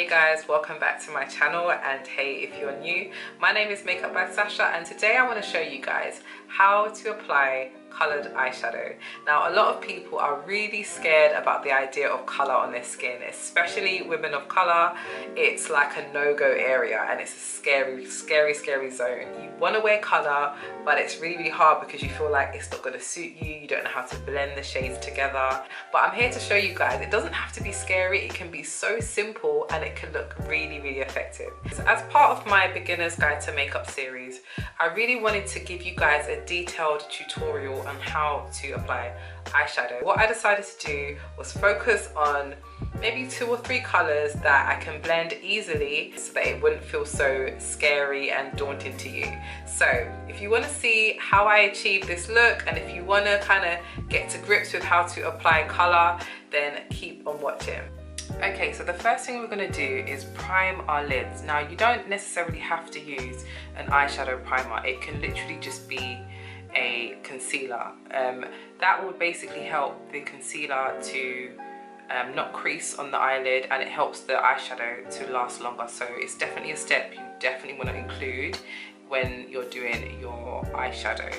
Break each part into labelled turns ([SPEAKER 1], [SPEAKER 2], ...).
[SPEAKER 1] Hey guys, welcome back to my channel, and hey, if you're new, my name is Makeup by Sasha, and today I want to show you guys how to apply colored eyeshadow. Now, a lot of people are really scared about the idea of color on their skin, especially women of color. It's like a no-go area, and it's a scary zone. You want to wear color, but it's really hard because you feel like it's not going to suit you. You don't know how to blend the shades together. But I'm here to show you guys it doesn't have to be scary. It can be so simple and it can look really effective. So as part of my beginner's guide to makeup series, I really wanted to give you guys a detailed tutorial on how to apply eyeshadow. What I decided to do was focus on maybe 2 or 3 colors that I can blend easily so that it wouldn't feel so scary and daunting to you. So if you want to see how I achieve this look, and if you want to kind of get to grips with how to apply color, then keep on watching. Okay, so the first thing we're going to do is prime our lids. Now, you don't necessarily have to use an eyeshadow primer. It can literally just be a concealer. That will basically help the concealer to not crease on the eyelid, and it helps the eyeshadow to last longer. So it's definitely a step you definitely want to include when you're doing your eyeshadow.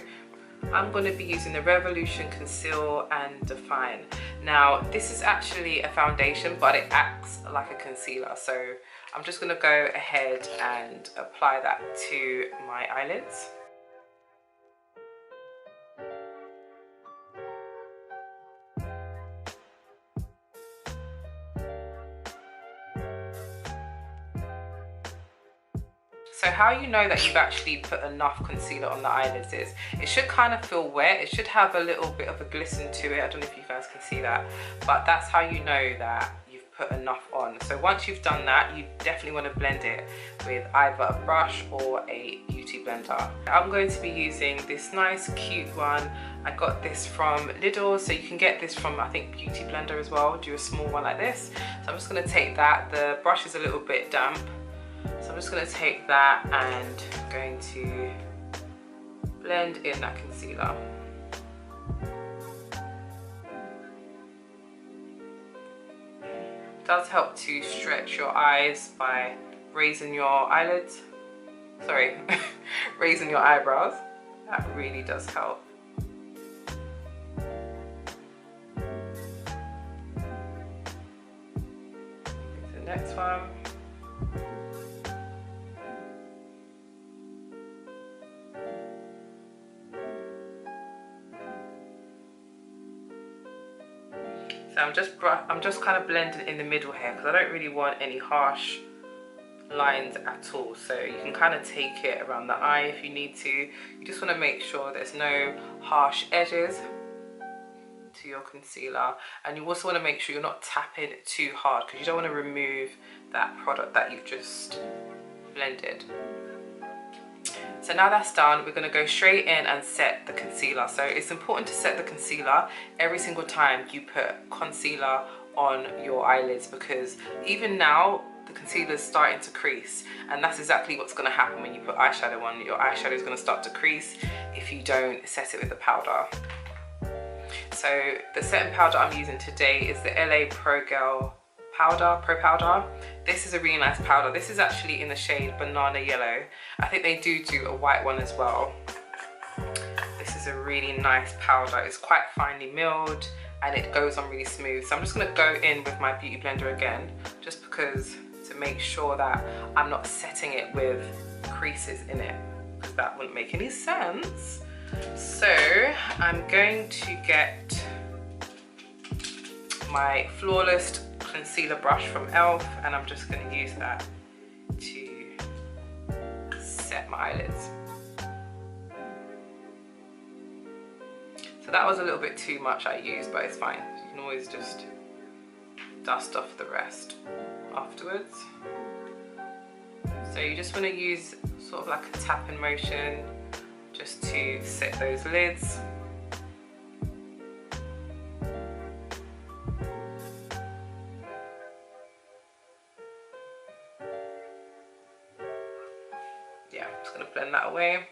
[SPEAKER 1] I'm going to be using the Revolution Conceal and Define. Now, this is actually a foundation, but it acts like a concealer. So I'm just going to go ahead and apply that to my eyelids. So how you know that you've actually put enough concealer on the eyelids is, it should kind of feel wet. It should have a little bit of a glisten to it. I don't know if you guys can see that, but that's how you know that you've put enough on. So once you've done that, you definitely want to blend it with either a brush or a beauty blender. I'm going to be using this nice cute one. I got this from Lidl, so you can get this from, I think, Beauty Blender as well. Do a small one like this. So I'm just going to take that. The brush is a little bit damp, so I'm just going to take that and going to blend in that concealer. It does help to stretch your eyes by raising your eyelids. Sorry, raising your eyebrows. That really does help. The next one. So I'm just kind of blending in the middle here because I don't really want any harsh lines at all. So you can kind of take it around the eye if you need to. You just want to make sure there's no harsh edges to your concealer, and you also want to make sure you're not tapping too hard because you don't want to remove that product that you've just blended. So now that's done, we're going to go straight in and set the concealer. So it's important to set the concealer every single time you put concealer on your eyelids, because even now the concealer is starting to crease, and that's exactly what's going to happen when you put eyeshadow on. Your eyeshadow is going to start to crease if you don't set it with the powder. So the setting powder I'm using today is the LA Pro Powder. This is a really nice powder. This is actually in the shade Banana Yellow. I think they do a white one as well. This is a really nice powder. It's quite finely milled and it goes on really smooth. So I'm just going to go in with my beauty blender again, just because, to make sure that I'm not setting it with creases in it, because that wouldn't make any sense. So I'm going to get my Flawless concealer brush from e.l.f. and I'm just going to use that to set my eyelids. So that was a little bit too much I used, but it's fine. You can always just dust off the rest afterwards. So you just want to use sort of like a tapping motion just to set those lids. Yeah, I'm just going to blend that away.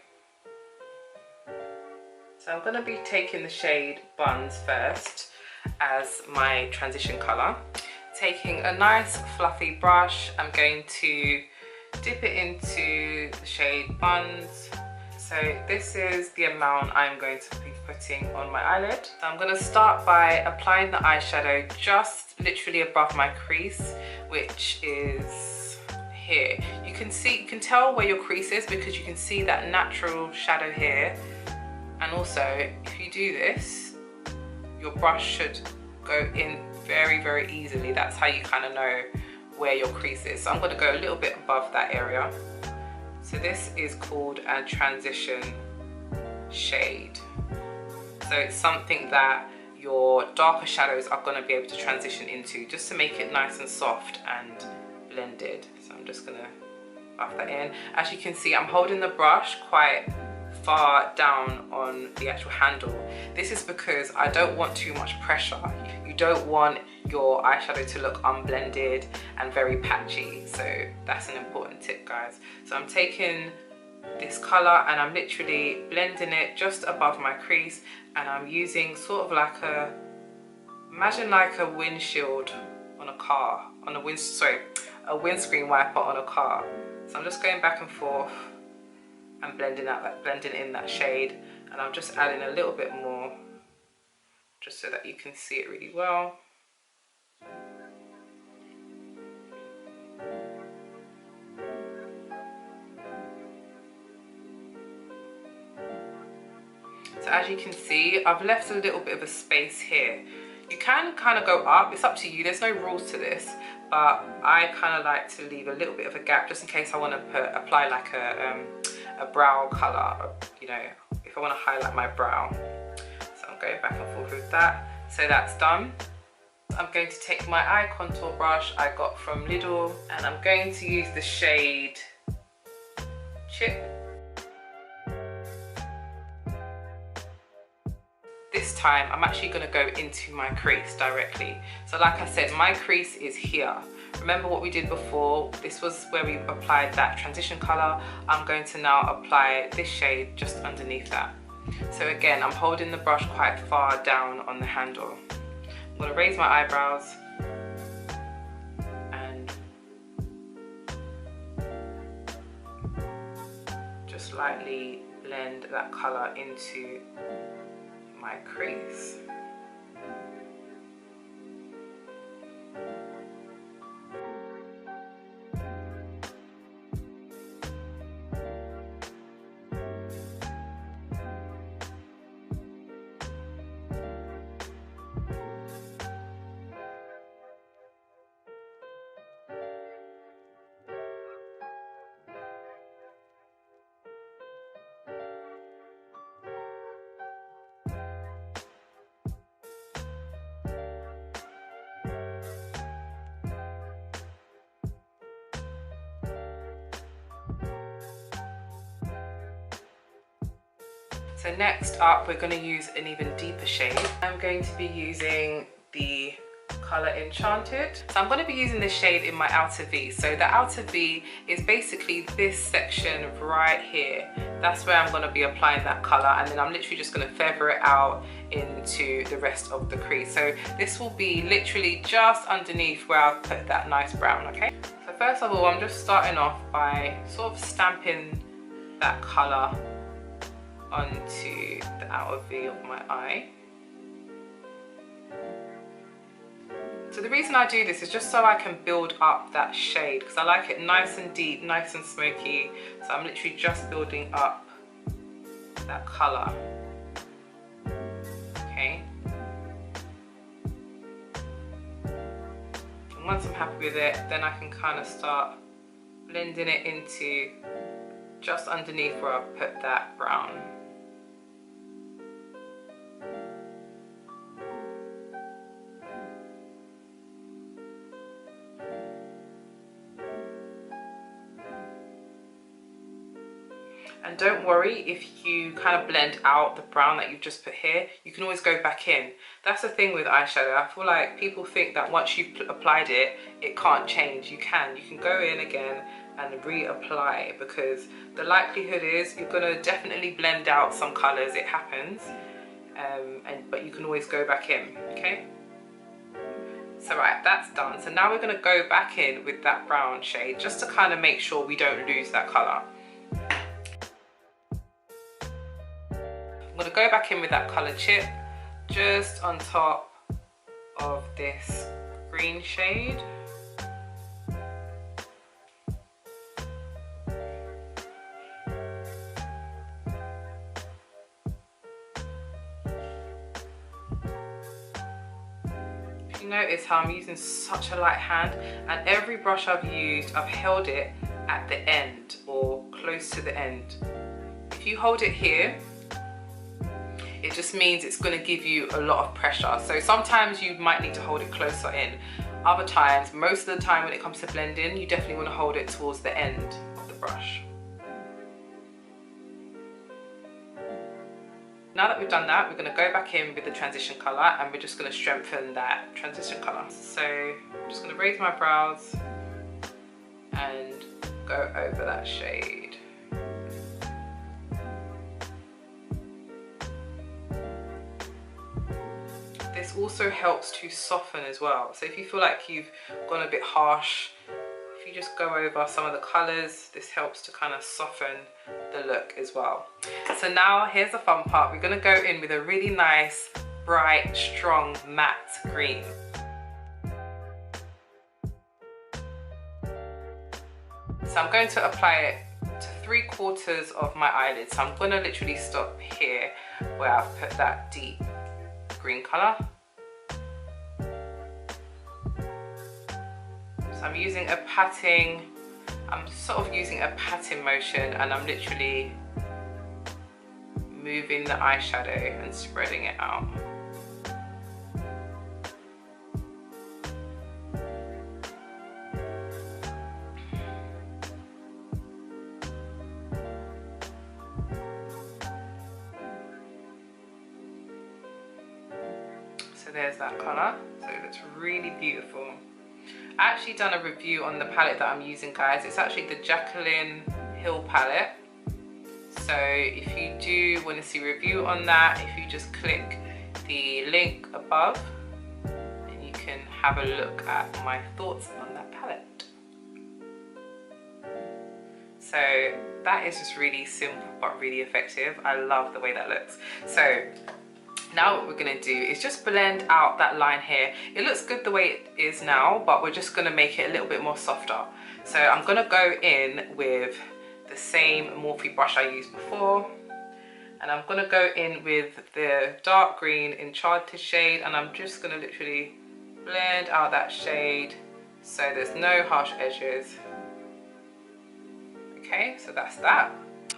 [SPEAKER 1] So I'm going to be taking the shade Buns first as my transition colour. taking a nice fluffy brush, I'm going to dip it into the shade Buns. So this is the amount I'm going to be putting on my eyelid. So I'm going to start by applying the eyeshadow just literally above my crease, which is here. You can tell where your crease is because you can see that natural shadow here. And also, if you do this, your brush should go in very, very easily. That's how you kind of know where your crease is. So I'm going to go a little bit above that area. So this is called a transition shade. So it's something that your darker shadows are going to be able to transition into, just to make it nice and soft and blended. So I'm just going to buff that in. As you can see, I'm holding the brush quite far down on the actual handle. This is because I don't want too much pressure. You don't want your eyeshadow to look unblended and very patchy, so that's an important tip, guys. So I'm taking this color and I'm literally blending it just above my crease, and I'm using sort of like imagine like a windshield on a car, a windscreen wiper on a car. So I'm just going back and forth and blending in that shade, and I'm just adding a little bit more just so that you can see it really well. So as you can see, I've left a little bit of a space here. You can kind of go up, it's up to you, there's no rules to this, but I kind of like to leave a little bit of a gap just in case I want to apply like a brow color, you know, if I want to highlight my brow. So I'm going back and forth with that. So that's done. I'm going to take my eye contour brush I got from Lidl, and I'm going to use the shade Chip. This time I'm actually going to go into my crease directly. So like I said, my crease is here. Remember what we did before? This was where we applied that transition color. I'm going to now apply this shade just underneath that. So again, I'm holding the brush quite far down on the handle. I'm going to raise my eyebrows and just lightly blend that color into my crease. So next up, we're going to use an even deeper shade. I'm going to be using the color Enchanted. So I'm going to be using this shade in my outer V. So the outer V is basically this section right here. That's where I'm going to be applying that color, and then I'm literally just going to feather it out into the rest of the crease. So this will be literally just underneath where I've put that nice brown, okay? So first of all, I'm just starting off by sort of stamping that color onto the outer V of my eye. So the reason I do this is just so I can build up that shade, because I like it nice and deep, nice and smoky. So I'm literally just building up that color. Okay. And once I'm happy with it, then I can kind of start blending it into just underneath where I've put that brown. And don't worry if you kind of blend out the brown that you've just put here, you can always go back in. That's the thing with eyeshadow. I feel like people think that once you've applied it, it can't change. You can go in again and reapply, because the likelihood is you're going to definitely blend out some colours. It happens, but you can always go back in, okay? So right, that's done. So now we're going to go back in with that brown shade just to kind of make sure we don't lose that colour. I'm going to go back in with that colour chip just on top of this green shade. You notice how I'm using such a light hand, and every brush I've used, I've held it at the end or close to the end. If you hold it here, it just means it's going to give you a lot of pressure. So sometimes you might need to hold it closer in. Other times, most of the time when it comes to blending, you definitely want to hold it towards the end of the brush. Now that we've done that, we're going to go back in with the transition colour, and we're just going to strengthen that transition colour. So I'm just going to raise my brows and go over that shade. This also helps to soften as well. So if you feel like you've gone a bit harsh, if you just go over some of the colours, this helps to kind of soften the look as well. So now here's the fun part. We're going to go in with a really nice, bright, strong matte green. So I'm going to apply it to 3/4 of my eyelid. So I'm going to literally stop here where I've put that deep green colour. So I'm using a patting, I'm sort of using a patting motion, and I'm literally moving the eyeshadow and spreading it out. So there's that colour, so it looks really beautiful. I actually done a review on the palette that I'm using, guys. It's actually the Jacqueline Hill palette. So if you do want to see a review on that, if you just click the link above, and you can have a look at my thoughts on that palette. So that is just really simple but really effective. I love the way that looks. So now what we're going to do is just blend out that line here. It looks good the way it is now, but we're just going to make it a little bit more softer. So I'm going to go in with the same Morphe brush I used before, and I'm going to go in with the dark green Enchanted shade, and I'm just going to literally blend out that shade so there's no harsh edges. Okay, so that's that.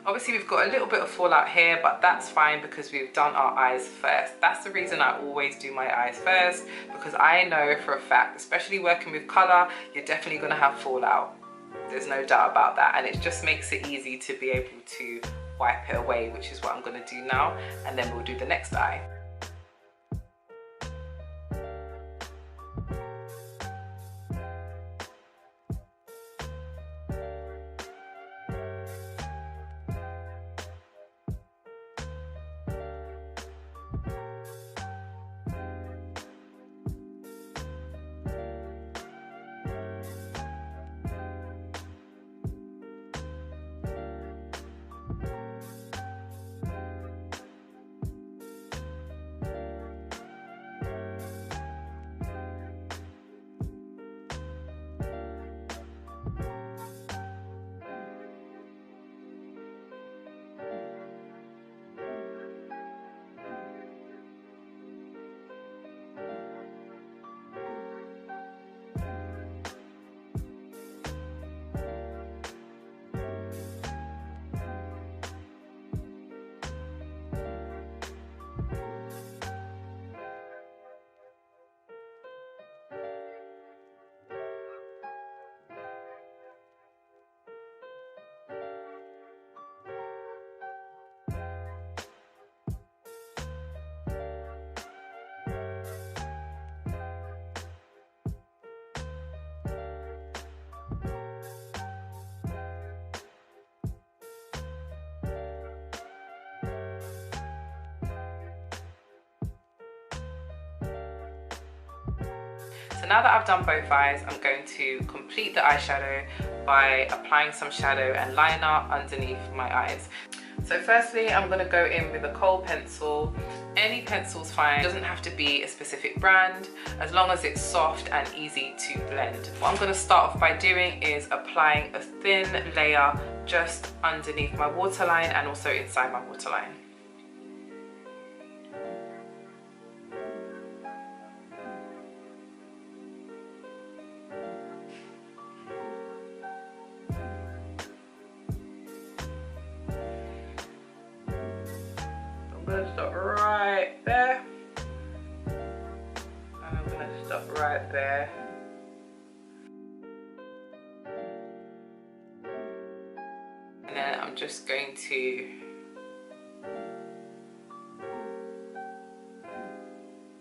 [SPEAKER 1] Obviously we've got a little bit of fallout here, but that's fine because we've done our eyes first. That's the reason I always do my eyes first, because I know for a fact, especially working with colour, you're definitely going to have fallout. There's no doubt about that, and it just makes it easy to be able to wipe it away, which is what I'm going to do now, and then we'll do the next eye. So now that I've done both eyes, I'm going to complete the eyeshadow by applying some shadow and liner underneath my eyes. So firstly, I'm going to go in with a kohl pencil. Any pencil's fine, it doesn't have to be a specific brand, as long as it's soft and easy to blend. What I'm going to start off by doing is applying a thin layer just underneath my waterline and also inside my waterline. I'm going to start right there, and I'm going to stop right there. And then I'm just going to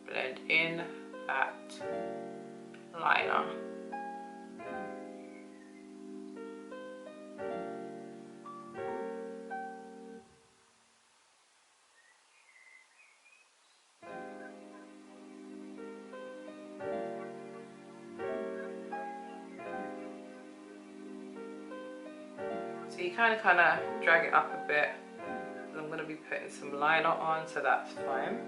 [SPEAKER 1] blend in that liner. So you kind of drag it up a bit, and I'm going to be putting some liner on, so that's fine.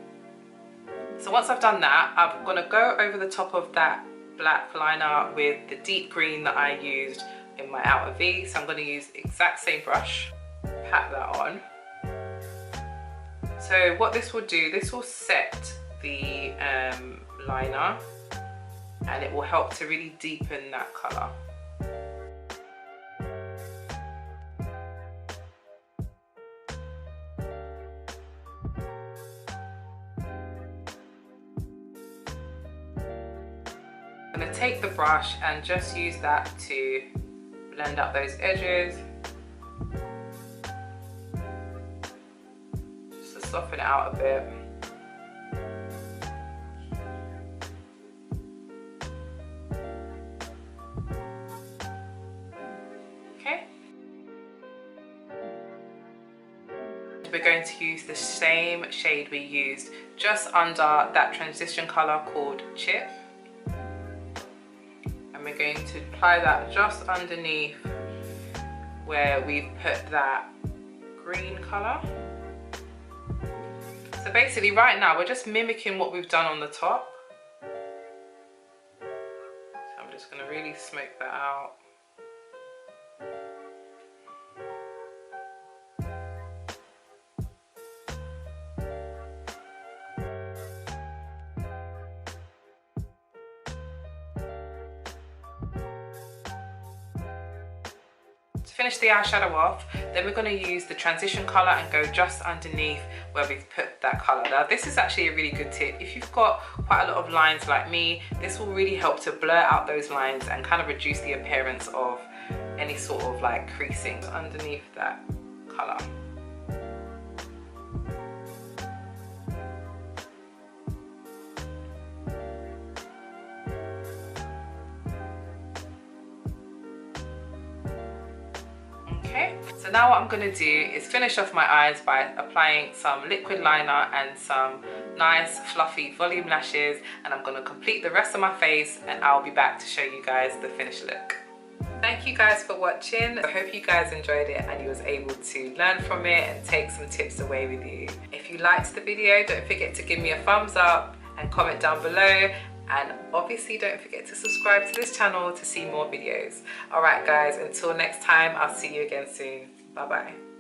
[SPEAKER 1] So once I've done that, I'm going to go over the top of that black liner with the deep green that I used in my outer V. So I'm going to use the exact same brush, pat that on. So what this will do, this will set the liner, and it will help to really deepen that colour. I'm going to take the brush and just use that to blend up those edges, just to soften it out a bit. Okay. We're going to use the same shade we used just under that transition colour called Chip. We're going to apply that just underneath where we've put that green colour. So basically right now we're just mimicking what we've done on the top. So I'm just going to really smoke that out. To finish the eyeshadow off, then we're going to use the transition colour and go just underneath where we've put that colour. Now this is actually a really good tip. If you've got quite a lot of lines like me, this will really help to blur out those lines and kind of reduce the appearance of any sort of like creasing underneath that colour. So now what I'm going to do is finish off my eyes by applying some liquid liner and some nice fluffy volume lashes, and I'm going to complete the rest of my face and I'll be back to show you guys the finished look. Thank you guys for watching. I hope you guys enjoyed it and you was able to learn from it and take some tips away with you. If you liked the video, don't forget to give me a thumbs up and comment down below. And obviously don't forget to subscribe to this channel to see more videos. Alright guys, until next time, I'll see you again soon. Bye bye.